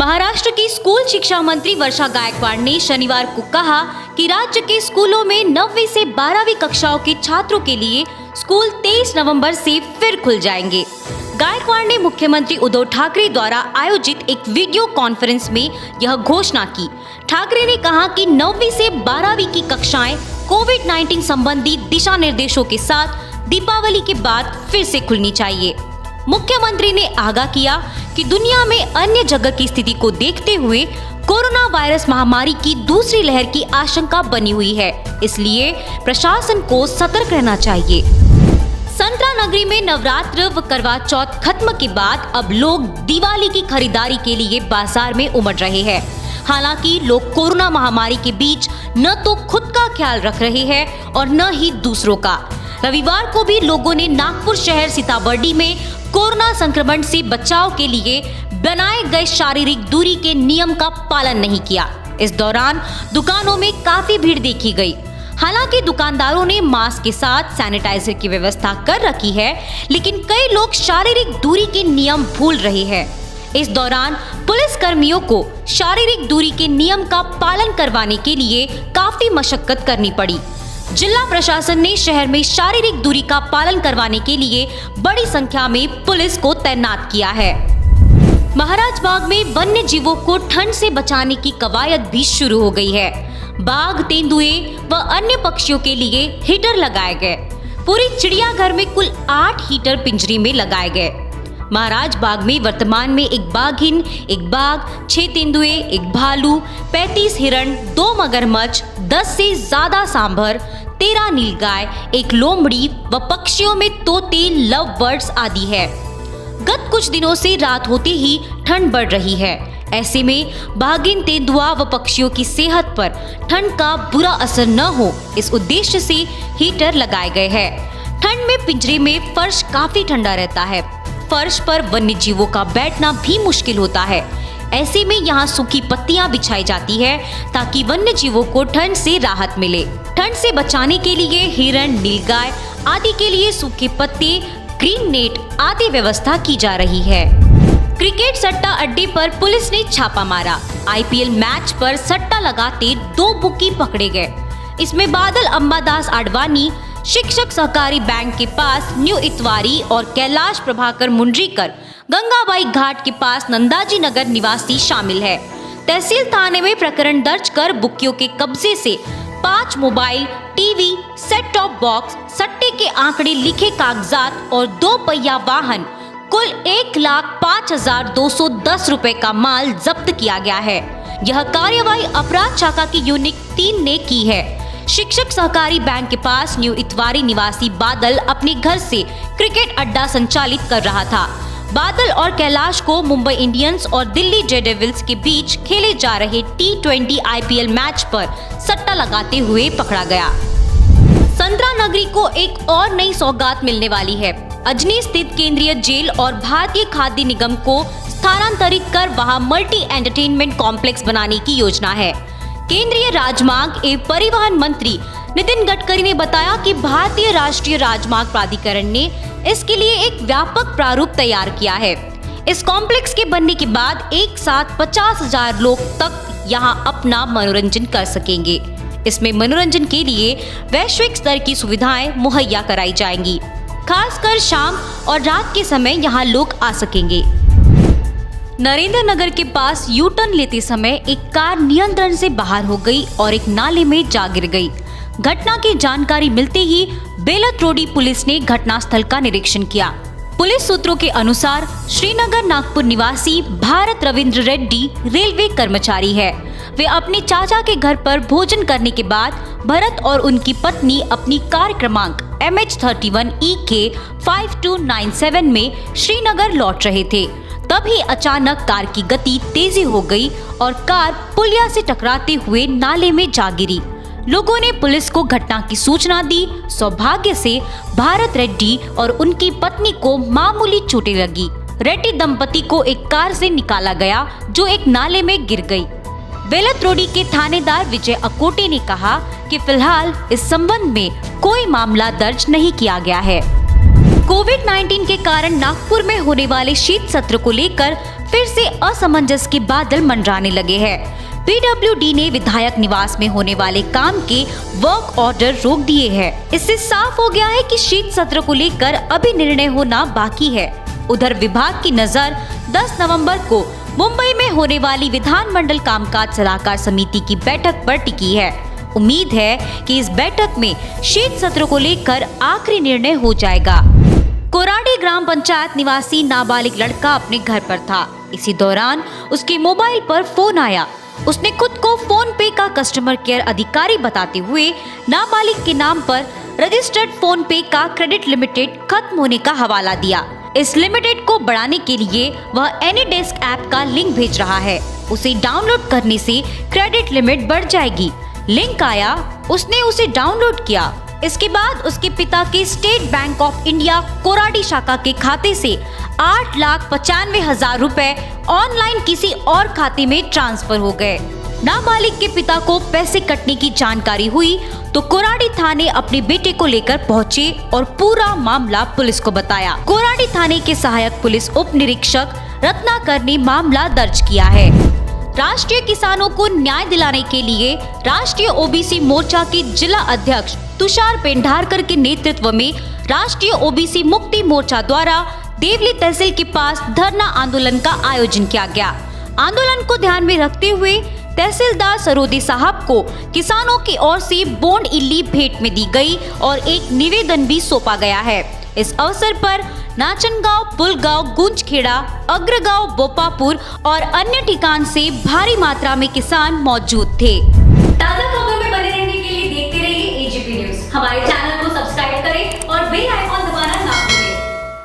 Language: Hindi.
महाराष्ट्र की स्कूल शिक्षा मंत्री वर्षा गायकवाड़ ने शनिवार को कहा कि राज्य के स्कूलों में 9वीं से 12वीं कक्षाओं के छात्रों के लिए स्कूल 23 नवंबर से फिर खुल जाएंगे। गायकवाड़ ने मुख्यमंत्री उद्धव ठाकरे द्वारा आयोजित एक वीडियो कॉन्फ्रेंस में यह घोषणा की। ठाकरे ने कहा कि 9वीं से 12वीं की कक्षाएं कोविड-19 संबंधी दिशा निर्देशों के साथ दीपावली के बाद फिर से खुलनी चाहिए। मुख्यमंत्री ने आगाह किया कि दुनिया में अन्य जगह की स्थिति को देखते हुए कोरोना वायरस महामारी की दूसरी लहर की आशंका बनी हुई है, इसलिए प्रशासन को सतर्क रहना चाहिए। संतरा नगरी में नवरात्र व करवा चौथ खत्म के बाद अब लोग दिवाली की खरीदारी के लिए बाजार में उमड़ रहे हैं। हालांकि लोग कोरोना महामारी के बीच न तो खुद का ख्याल रख रहे हैं और न ही दूसरों का। रविवार को भी लोगों ने नागपुर शहर सीताबर्डी में कोरोना संक्रमण से बचाव के लिए बनाए गए शारीरिक दूरी के नियम का पालन नहीं किया। इस दौरान दुकानों में काफी भीड़ देखी गई। हालांकि दुकानदारों ने मास्क के साथ सैनिटाइजर की व्यवस्था कर रखी है, लेकिन कई लोग शारीरिक दूरी के नियम भूल रहे हैं। इस दौरान पुलिस कर्मियों को शारीरिक दूरी के नियम का पालन करवाने के लिए काफी मशक्कत करनी पड़ी। जिला प्रशासन ने शहर में शारीरिक दूरी का पालन करवाने के लिए बड़ी संख्या में पुलिस को तैनात किया है। महाराजबाग में वन्य जीवों को ठंड से बचाने की कवायद भी शुरू हो गई है। बाघ, तेंदुए व अन्य पक्षियों के लिए हीटर लगाए गए। पूरी चिड़ियाघर में कुल 8 हीटर पिंजरी में लगाए गए। महाराजबाग में वर्तमान में एक बाघिन, एक बाघ, 6 तेंदुए, एक भालू, 35 हिरण, 2 मगरमच्छ, 10 से ज्यादा सांभर, 13 नीलगाय, एक लोमड़ी व पक्षियों में तोते, लव बर्ड्स आदि है। गत कुछ दिनों से रात होते ही ठंड बढ़ रही है। ऐसे में बाघिन, तेंदुआ व पक्षियों की सेहत पर ठंड का बुरा असर न हो, इस उद्देश्य से हीटर लगाए गए हैं। ठंड में पिंजरे में फर्श काफी ठंडा रहता है। फर्श पर वन्य जीवों का बैठना भी मुश्किल होता है। ऐसे में यहाँ सूखी पत्तियां बिछाई जाती है ताकि वन्य जीवों को ठंड से राहत मिले। ठंड से बचाने के लिए हिरण, नीलगाय आदि के लिए सूखे पत्ते, ग्रीन नेट आदि व्यवस्था की जा रही है। क्रिकेट सट्टा अड्डे पर पुलिस ने छापा मारा। IPL मैच पर सट्टा लगाते 2 बुकी पकड़े गए। इसमें बादल अंबादास आडवाणी शिक्षक सहकारी बैंक के पास न्यू इतवारी और कैलाश प्रभाकर मुंडरीकर गंगाबाई घाट के पास नंदाजी नगर निवासी शामिल है। तहसील थाने में प्रकरण दर्ज कर बुकियों के कब्जे से 5 mobile, TV, set top box, सट्टे के आंकड़े लिखे कागजात और 2 पहिया वाहन कुल 1,05,210 रुपए का माल जब्त किया गया है। यह कार्यवाही अपराध शाखा की यूनिट 3 ने की है। शिक्षक सहकारी बैंक के पास न्यू इतवारी निवासी बादल अपने घर से क्रिकेट अड्डा संचालित कर रहा था। बादल और कैलाश को मुंबई इंडियंस और दिल्ली डेयरडेविल्स के बीच खेले जा रहे T20 IPL मैच पर सट्टा लगाते हुए पकड़ा गया। संतरा नगरी को एक और नई सौगात मिलने वाली है। अजनी स्थित केंद्रीय जेल और भारतीय खाद्य निगम को स्थानांतरित कर वहां मल्टी एंटरटेनमेंट कॉम्प्लेक्स बनाने की योजना है। केंद्रीय राजमार्ग एवं परिवहन मंत्री नितिन गडकरी ने बताया कि भारतीय राष्ट्रीय राजमार्ग प्राधिकरण ने इसके लिए एक व्यापक प्रारूप तैयार किया है। इस कॉम्प्लेक्स के बनने के बाद एक साथ 50,000 लोग तक यहां अपना मनोरंजन कर सकेंगे। इसमें मनोरंजन के लिए वैश्विक स्तर की सुविधाएं मुहैया कराई जाएंगी। खासकर शाम और रात के समय यहां लोग आ सकेंगे। नरेंद्र नगर के पास यू टर्न लेते समय एक कार नियंत्रण से बाहर हो गई और एक नाले में जा गिर गई। घटना की जानकारी मिलते ही बेलतरोडी पुलिस ने घटनास्थल का निरीक्षण किया। पुलिस सूत्रों के अनुसार श्रीनगर नागपुर निवासी भारत रविंद्र रेड्डी रेलवे कर्मचारी है। वे अपने चाचा के घर पर भोजन करने के बाद भरत और उनकी पत्नी अपनी कार क्रमांक MH31EK 5297 में श्रीनगर लौट रहे थे। तभी अचानक कार की गति तेजी हो गई और कार पुलिया से टकराते हुए नाले में जा गिरी। लोगों ने पुलिस को घटना की सूचना दी। सौभाग्य से भारत रेड्डी और उनकी पत्नी को मामूली चोटें लगी। रेड्डी दंपति को एक कार से निकाला गया जो एक नाले में गिर गई। बेलतरोडी के थानेदार विजय अकोटे ने कहा कि फिलहाल इस संबंध में कोई मामला दर्ज नहीं किया गया है। कोविड-19 के कारण नागपुर में होने वाले शीत सत्र को लेकर फिर से असमंजस के बादल मंडराने लगे हैं। पीडब्ल्यूडी ने विधायक निवास में होने वाले काम के वर्क ऑर्डर रोक दिए हैं। इससे साफ हो गया है कि शीत सत्र को लेकर अभी निर्णय होना बाकी है। उधर विभाग की नजर 10 नवंबर को मुंबई में होने वाली विधानमंडल कामकाज सलाहकार समिति की बैठक पर टिकी है। उम्मीद है कि इस बैठक में शीत सत्र को लेकर आखिरी निर्णय हो जाएगा। कोराडी ग्राम पंचायत निवासी नाबालिग लड़का अपने घर पर था। इसी दौरान उसके मोबाइल पर फोन आया। उसने खुद को फोन पे का कस्टमर केयर अधिकारी बताते हुए नाबालिग के नाम पर रजिस्टर्ड फोन पे का क्रेडिट लिमिटेड खत्म होने का हवाला दिया। इस लिमिटेड को बढ़ाने के लिए वह एनीडेस्क ऐप का लिंक भेज रहा है। उसे डाउनलोड करने से क्रेडिट लिमिट बढ़ जाएगी। लिंक आया, उसने उसे डाउनलोड किया। इसके बाद उसके पिता के state bank of India Koradi शाखा के खाते से 8,95,000 रुपए ऑनलाइन किसी और खाते में ट्रांसफर हो गए। नाबालिग के पिता को पैसे कटने की जानकारी हुई तो कोराडी थाने अपने बेटे को लेकर पहुंचे और पूरा मामला पुलिस को बताया। कोराडी थाने के सहायक पुलिस उप निरीक्षक रत्नाकर ने मामला दर्ज किया है। राष्ट्रीय किसानों को न्याय दिलाने के लिए राष्ट्रीय ओबीसी मोर्चा के जिला अध्यक्ष तुषार पेंढारकर के नेतृत्व में राष्ट्रीय ओबीसी मुक्ति मोर्चा द्वारा देवली तहसील के पास धरना आंदोलन का आयोजन किया गया। आंदोलन को ध्यान में रखते हुए तहसीलदार सरोदे साहब को किसानों की ओर से बोंड इल्ली भेंट में दी गई और एक निवेदन भी सौंपा गया है। इस अवसर पर नाचनगांव, पुलगांव, गुंजखेड़ा, अग्रगांव, बोपापुर और अन्य ठिकान से भारी मात्रा में किसान मौजूद थे।